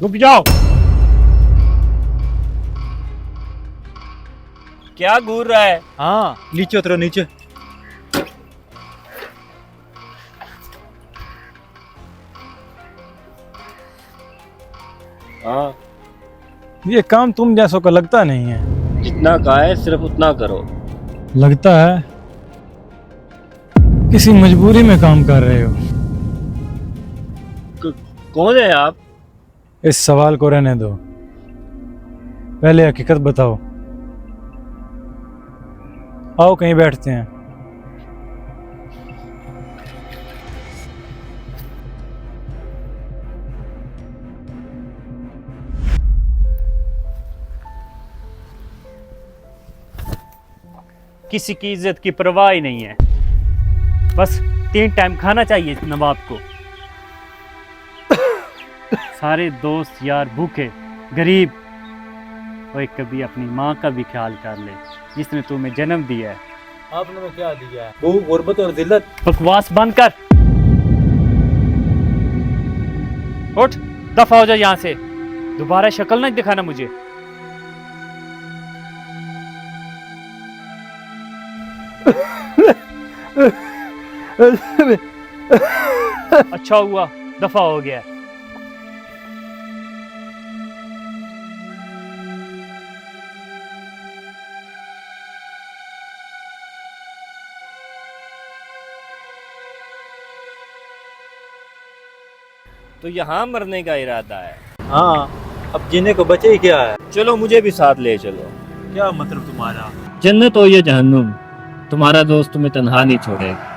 रुक जाओ। क्या घूर रहा है? हाँ, नीचे उतरो नीचे। हाँ, ये काम तुम जैसों का लगता नहीं है। जितना कहा है सिर्फ उतना करो। लगता है किसी मजबूरी में काम कर रहे हो। कौन है आप? इस सवाल को रहने दो, पहले हकीकत बताओ। आओ कहीं बैठते हैं। किसी की इज्जत की परवाह ही नहीं है, बस 3 टाइम खाना चाहिए नवाब को। सारे दोस्त यार भूखे गरीब। और कभी अपनी माँ का भी ख्याल कर ले जिसने तुम्हें जन्म दिया है। आपने में क्या दिया है? भूख, गुर्बत और जिल्लत। बकवास बंद कर, उठ, दफा हो जा यहाँ से। दोबारा शक्ल नहीं दिखाना मुझे। अच्छा हुआ दफा हो गया। तो यहाँ मरने का इरादा है? हाँ, अब जीने को बचे ही क्या है? चलो मुझे भी साथ ले चलो। क्या मतलब तुम्हारा? जन्नत हो या जहन्नुम, तुम्हारा दोस्त तुम्हें तन्हा नहीं छोड़ेगा।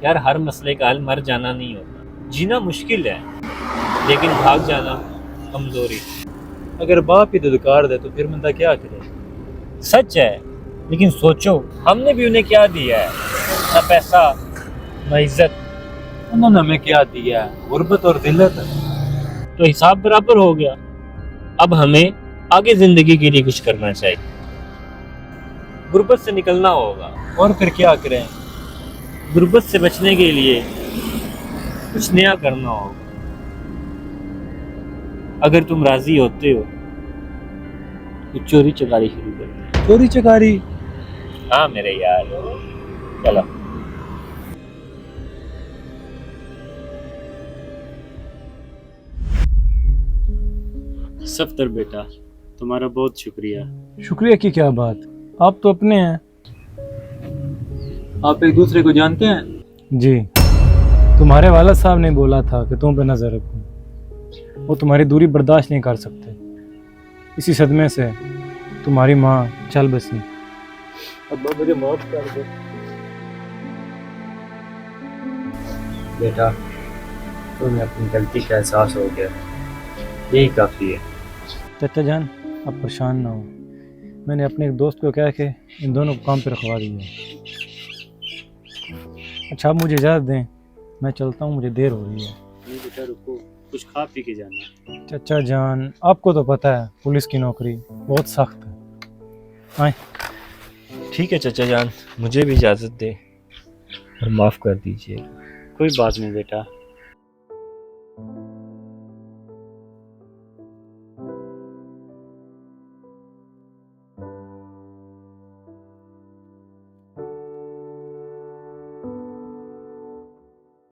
यार हर मसले का हल मर जाना नहीं होता। जीना मुश्किल है लेकिन भाग जाना कमजोरी। अगर बाप ही धुतकार दे तो फिर बंदा क्या करे? सच है, लेकिन सोचो हमने भी उन्हें क्या दिया है? ना पैसा, ना इज्जत। उन्होंने हमें क्या दिया है? गुर्बत और जिल्लत। तो हिसाब बराबर हो गया। अब हमें आगे जिंदगी के लिए कुछ करना चाहिए। गुर्बत से निकलना होगा। और फिर क्या करें? गुर्बत से बचने के लिए कुछ नया करना होगा। अगर तुम राजी होते हो तो चोरी चकारी शुरू करते हैं। चोरी चकारी? हाँ मेरे यार, चलो। सफ्तर बेटा, तुम्हारा बहुत शुक्रिया। शुक्रिया की क्या बात, आप तो अपने हैं। आप एक दूसरे को जानते हैं? जी, तुम्हारे वालिद साहब ने बोला था कि तुम पे नजर रखूं। वो तुम्हारी दूरी बर्दाश्त नहीं कर सकते। इसी सदमे से तुम्हारी माँ चल बसी। अब्बा मुझे माफ कर दो। बेटा, तुम्हें अपनी गलती का एहसास हो गया, यही काफ़ी है। चाचा जान, आप परेशान ना हो। मैंने अपने एक दोस्त को कह के इन दोनों को काम पे रखवा दिया। अच्छा, आप मुझे इजाज़त दें, मैं चलता हूँ, मुझे देर हो रही है। नहीं बेटा रुको, कुछ खा पी के जाना। चाचा जान, आपको तो पता है पुलिस की नौकरी बहुत सख्त है। आए। ठीक है चाचा जान, मुझे भी इजाज़त दे और माफ़ कर दीजिए। कोई बात नहीं बेटा।